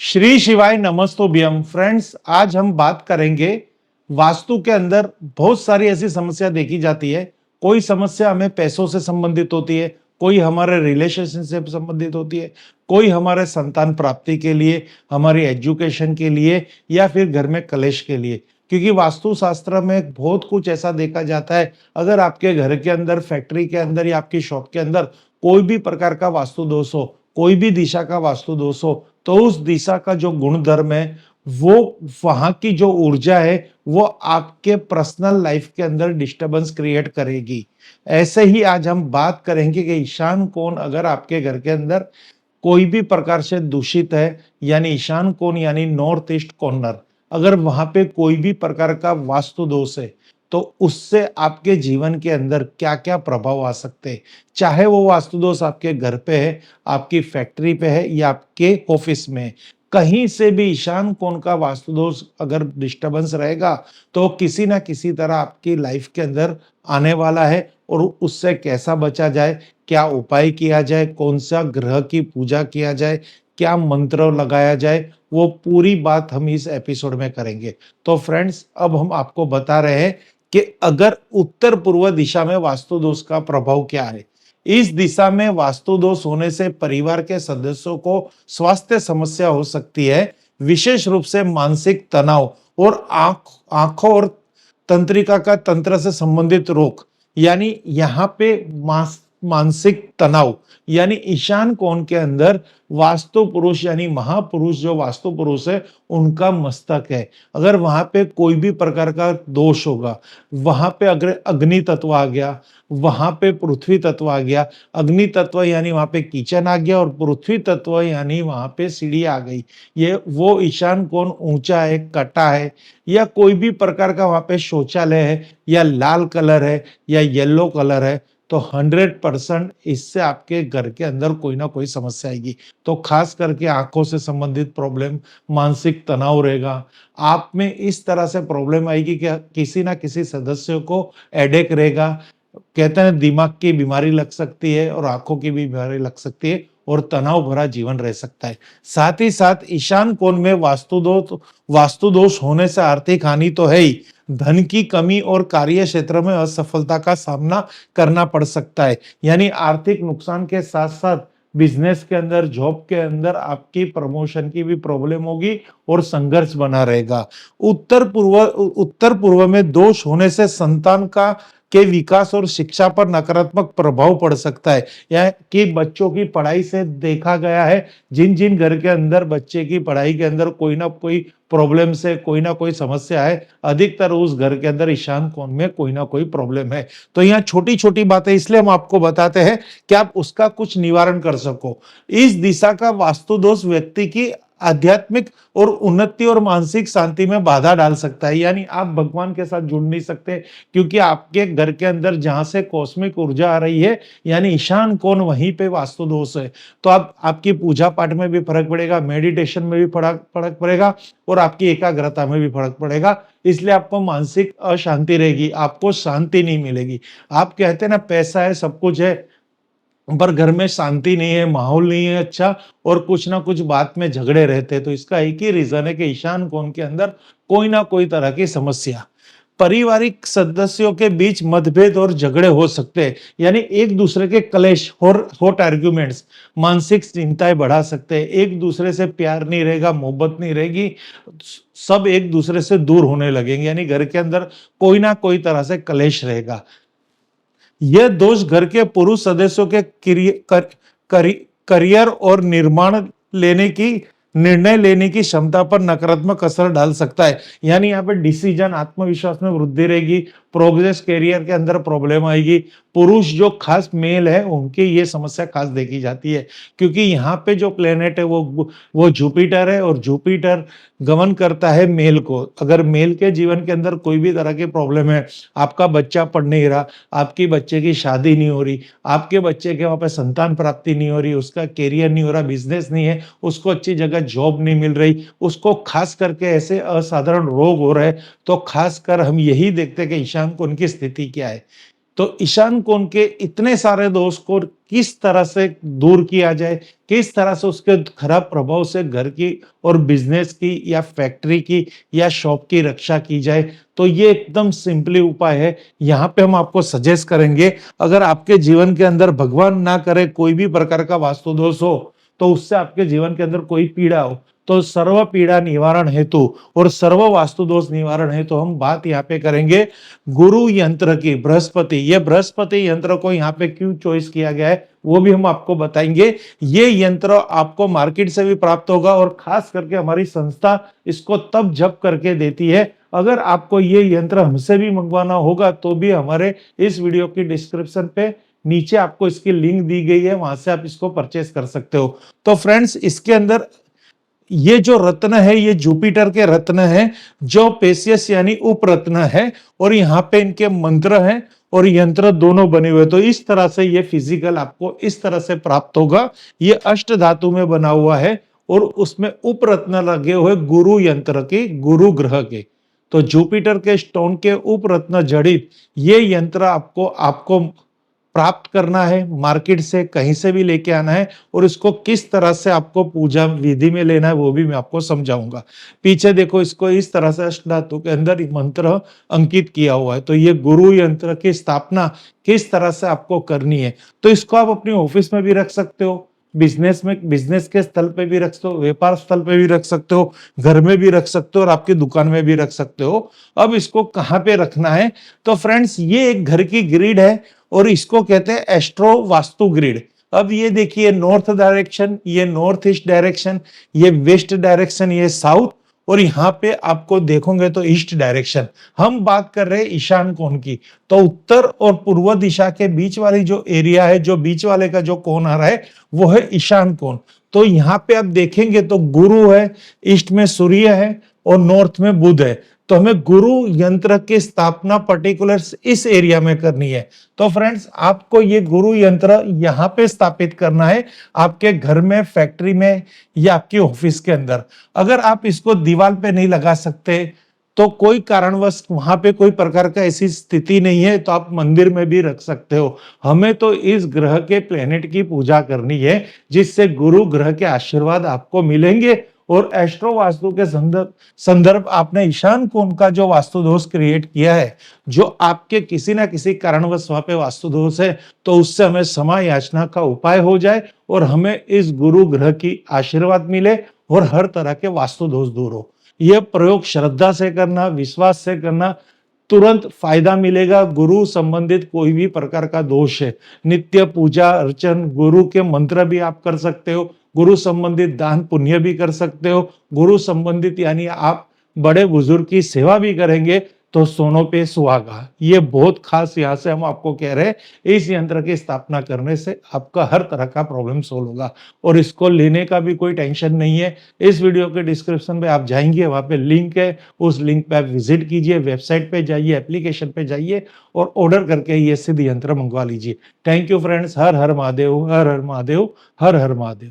श्री शिवाय नमस्तुभ्यम फ्रेंड्स। आज हम बात करेंगे वास्तु के अंदर बहुत सारी ऐसी समस्या देखी जाती है। कोई समस्या हमें पैसों से संबंधित होती है, कोई हमारे रिलेशनशिप से संबंधित होती है, कोई हमारे संतान प्राप्ति के लिए, हमारी एजुकेशन के लिए या फिर घर में कलेश के लिए। क्योंकि वास्तु शास्त्र में बहुत कुछ ऐसा देखा जाता है, अगर आपके घर के अंदर, फैक्ट्री के अंदर या आपकी शॉप के अंदर कोई भी प्रकार का वास्तु दोष हो, कोई भी दिशा का वास्तु दोष हो, तो उस दिशा का जो गुण धर्म है, वो वहां की जो ऊर्जा है, वो आपके पर्सनल लाइफ के अंदर डिस्टरबेंस क्रिएट करेगी। ऐसे ही आज हम बात करेंगे कि ईशान कोण अगर आपके घर के अंदर कोई भी प्रकार से दूषित है, यानी ईशान कोण यानी नॉर्थ ईस्ट कॉर्नर, अगर वहां पे कोई भी प्रकार का वास्तु दोष है, तो उससे आपके जीवन के अंदर क्या क्या प्रभाव आ सकते हैं। चाहे वो वास्तु दोष आपके घर पे है, आपकी फैक्ट्री पे है या आपके ऑफिस में है, कहीं से भी ईशान कोण का वास्तु दोष अगर डिस्टरबेंस रहेगा, तो किसी ना किसी तरह आपकी लाइफ के अंदर आने वाला है। और उससे कैसा बचा जाए, क्या उपाय किया जाए, कौन सा ग्रह की पूजा किया जाए, क्या मंत्र लगाया जाए, वो पूरी बात हम इस एपिसोड में करेंगे। तो फ्रेंड्स, अब हम आपको बता रहे हैं कि अगर उत्तर पूर्व दिशा में वास्तु दोष का प्रभाव क्या है। इस दिशा में वास्तु दोष होने से परिवार के सदस्यों को स्वास्थ्य समस्या हो सकती है, विशेष रूप से मानसिक तनाव और आंखों और तंत्रिका का तंत्र से संबंधित रोग। यानी यहाँ पे मानसिक तनाव, यानी ईशान कोण के अंदर वास्तु पुरुष यानी महापुरुष जो वास्तु पुरुष है, उनका मस्तक है। अगर वहां पे कोई भी प्रकार का दोष होगा, वहां पे अगर अग्नि तत्व आ गया, वहां पे पृथ्वी तत्व आ गया, अग्नि तत्व यानी वहां पे किचन आ गया और पृथ्वी तत्व यानी वहां पे सीढ़ी आ गई, ये वो ईशान कोण ऊंचा है, कटा है, या कोई भी प्रकार का वहां पे शौचालय है, या लाल कलर है, या येलो कलर है, तो 100% इससे आपके घर के अंदर कोई ना कोई समस्या आएगी। तो खास करके आंखों से संबंधित प्रॉब्लम, मानसिक तनाव रहेगा, आप में इस तरह से प्रॉब्लम आएगी कि किसी ना किसी सदस्य को हेडेक रहेगा। कहते हैं दिमाग की बीमारी लग सकती है और आंखों की भी बीमारी लग सकती है और तनाव भरा जीवन रह सकता है। साथ ही साथ ईशान कोण में वास्तु दोष होने से आर्थिक हानि तो है ही, धन की कमी और कार्य क्षेत्र में असफलता का सामना करना पड़ सकता है। यानी आर्थिक नुकसान के साथ साथ बिजनेस के अंदर, जॉब के अंदर आपकी प्रमोशन की भी प्रॉब्लम होगी और संघर्ष बना रहेगा। उत्तर पूर्व में दोष होने से संतान का के विकास और शिक्षा पर नकारात्मक प्रभाव पड़ सकता है। या कि बच्चों की पढ़ाई से देखा गया है, जिन जिन घर के अंदर बच्चे की पढ़ाई के अंदर कोई ना कोई प्रॉब्लम से कोई ना कोई समस्या है, अधिकतर उस घर के अंदर ईशान कोण में कोई ना कोई प्रॉब्लम है। तो यहाँ छोटी छोटी बातें इसलिए हम आपको बताते हैं कि आप उसका कुछ निवारण कर सको। इस दिशा का वास्तु दोष व्यक्ति की आध्यात्मिक और उन्नति और मानसिक शांति में बाधा डाल सकता है। यानी आप भगवान के साथ जुड़ नहीं सकते, क्योंकि आपके घर के अंदर जहां से कॉस्मिक ऊर्जा आ रही है, यानी ईशान कोण, वहीं पे वास्तु दोष है। तो आप आपकी पूजा पाठ में भी फर्क पड़ेगा, मेडिटेशन में भी फर्क पड़ेगा और आपकी एकाग्रता में भी फर्क पड़ेगा। इसलिए आपको मानसिक अशांति रहेगी, आपको शांति नहीं मिलेगी। आप कहते हैं ना, पैसा है, सब कुछ है, पर घर में शांति नहीं है, माहौल नहीं है अच्छा, और कुछ ना कुछ बात में झगड़े रहते हैं। तो इसका एक ही रीजन है कि ईशान कोण के अंदर कोई ना कोई तरह की समस्या। पारिवारिक सदस्यों के बीच मतभेद और झगड़े हो सकते हैं, यानी एक दूसरे के कलेश और हॉट आर्ग्यूमेंट्स मानसिक चिंताएं बढ़ा सकते हैं। एक दूसरे से प्यार नहीं रहेगा, मोहब्बत नहीं रहेगी, सब एक दूसरे से दूर होने लगेंगे, यानी घर के अंदर कोई ना कोई तरह से कलेश रहेगा। यह दोष घर के पुरुष सदस्यों के करियर और निर्णय लेने की क्षमता पर नकारात्मक असर डाल सकता है। यानी यहाँ पे डिसीजन, आत्मविश्वास में वृद्धि रहेगी, प्रोग्रेस, करियर के अंदर प्रॉब्लम आएगी। पुरुष जो खास मेल है, उनकी ये समस्या खास देखी जाती है, क्योंकि यहाँ पे जो प्लेनेट है वो जुपिटर है, और जुपिटर गमन करता है मेल को। अगर मेल के जीवन के अंदर कोई भी तरह की प्रॉब्लम है, आपका बच्चा पढ़ नहीं रहा, आपकी बच्चे की शादी नहीं हो रही, आपके बच्चे के वहां पे संतान प्राप्ति नहीं हो रही, उसका करियर नहीं हो रहा, बिजनेस नहीं है, उसको अच्छी जगह जॉब नहीं मिल रही, उसको खास करके ऐसे असाधारण रोग हो रहे हैं, तो खासकर हम यही देखते हैं कि ईशान कोण की स्थिति क्या है। तो ईशान कोण के इतने सारे दोष को किस तरह से दूर किया जाए, किस तरह से उसके खराब प्रभाव से घर की और बिजनेस की या फैक्ट्री की या शॉप की रक्षा की जाए, तो ये एकदम सिंपली उपाय है। यहाँ पे हम आपको सजेस्ट करेंगे, अगर आपके जीवन के अंदर भगवान ना करे कोई भी प्रकार का वास्तु दोष हो, तो उससे आपके जीवन के अंदर कोई पीड़ा हो, तो सर्व पीड़ा निवारण हेतु और सर्व वास्तु दोष निवारण हेतु हम बात यहाँ पे करेंगे गुरु यंत्र की। बृहस्पति, ये बृहस्पति यंत्र को यहाँ पे क्यों चॉइस किया गया है वो भी हम आपको बताएंगे। ये यंत्र आपको मार्केट से भी प्राप्त होगा और खास करके हमारी संस्था इसको तब जप करके देती है। अगर आपको ये यंत्र हमसे भी मंगवाना होगा तो भी हमारे इस वीडियो की डिस्क्रिप्शन पे नीचे आपको इसकी लिंक दी गई है, वहां से आप इसको परचेस कर सकते हो। तो फ्रेंड्स, इसके अंदर ये जो रत्न है ये जुपिटर के रत्न है, जो पेशियस यानी उपरत्न है, और यहाँ पे इनके मंत्र हैं और यंत्र दोनों बने हुए। तो इस तरह से ये फिजिकल आपको इस तरह से प्राप्त होगा। ये अष्ट धातु में बना हुआ है और उसमें उपरत्न लगे हुए गुरु यंत्र के, गुरु ग्रह के। तो जुपिटर के स्टोन के उपरत्न जड़ित ये यंत्र आपको आपको प्राप्त करना है, मार्केट से कहीं से भी लेके आना है, और इसको किस तरह से आपको पूजा विधि में लेना है वो भी मैं आपको समझाऊंगा। पीछे देखो, इसको इस तरह से अष्ट धातु के अंदर मंत्र अंकित किया हुआ है। तो ये गुरु यंत्र की स्थापना किस तरह से आपको करनी है, तो इसको आप अपने ऑफिस में भी रख सकते हो, बिजनेस में, बिजनेस के स्थल पे भी रख सकते हो, व्यापार स्थल पे भी रख सकते हो, घर में भी रख सकते हो और आपकी दुकान में भी रख सकते हो। अब इसको कहाँ पे रखना है, तो फ्रेंड्स ये एक घर की ग्रिड है और इसको कहते हैं एस्ट्रो वास्तु ग्रिड। अब ये देखिए, नॉर्थ डायरेक्शन, ये नॉर्थ ईस्ट डायरेक्शन, ये वेस्ट डायरेक्शन, ये साउथ, और यहाँ पे आपको देखोगे तो ईस्ट डायरेक्शन। हम बात कर रहे हैं ईशान कोण की, तो उत्तर और पूर्व दिशा के बीच वाली जो एरिया है, जो बीच वाले का जो कोण आ रहा है वो है ईशान कोण। तो यहाँ पे आप देखेंगे तो गुरु है, ईस्ट में सूर्य है और नॉर्थ में बुध है। तो हमें गुरु यंत्र की स्थापना पर्टिकुलर इस एरिया में करनी है। तो फ्रेंड्स, आपको ये गुरु यंत्र यहाँ पे स्थापित करना है, आपके घर में, फैक्ट्री में या आपके ऑफिस के अंदर। अगर आप इसको दीवार पे नहीं लगा सकते, तो कोई कारणवश वहां पे कोई प्रकार का ऐसी स्थिति नहीं है, तो आप मंदिर में भी रख सकते हो। हमें तो इस ग्रह के प्लेनेट की पूजा करनी है, जिससे गुरु ग्रह के आशीर्वाद आपको मिलेंगे। और एस्ट्रो वास्तु के संदर्भ आपने ईशान कोण का जो वास्तु दोष क्रिएट किया है, जो आपके किसी ना किसी कारणवश वहां पे वास्तु दोष है, तो उससे हमें क्षमा याचना का उपाय हो जाए और हमें इस गुरु ग्रह की आशीर्वाद मिले और हर तरह के वास्तु दोष दूर हो। यह प्रयोग श्रद्धा से करना, विश्वास से करना, तुरंत फायदा मिलेगा। गुरु संबंधित कोई भी प्रकार का दोष है, नित्य पूजा अर्चन, गुरु के मंत्र भी आप कर सकते हो, गुरु संबंधित दान पुण्य भी कर सकते हो, गुरु संबंधित यानी आप बड़े बुजुर्ग की सेवा भी करेंगे तो सोनों पे सुहागा। ये बहुत खास यहाँ से हम आपको कह रहे हैं, इस यंत्र की स्थापना करने से आपका हर तरह का प्रॉब्लम सोल्व होगा और इसको लेने का भी कोई टेंशन नहीं है। इस वीडियो के डिस्क्रिप्शन पे आप जाएंगे, वहां पे लिंक है, उस लिंक पे आप विजिट कीजिए, वेबसाइट पे जाइए, एप्लीकेशन पे जाइए और ऑर्डर करके ये सिद्ध यंत्र मंगवा लीजिए। Thank you friends. Her her Mahadev, her her Mahadev, her her Mahadev.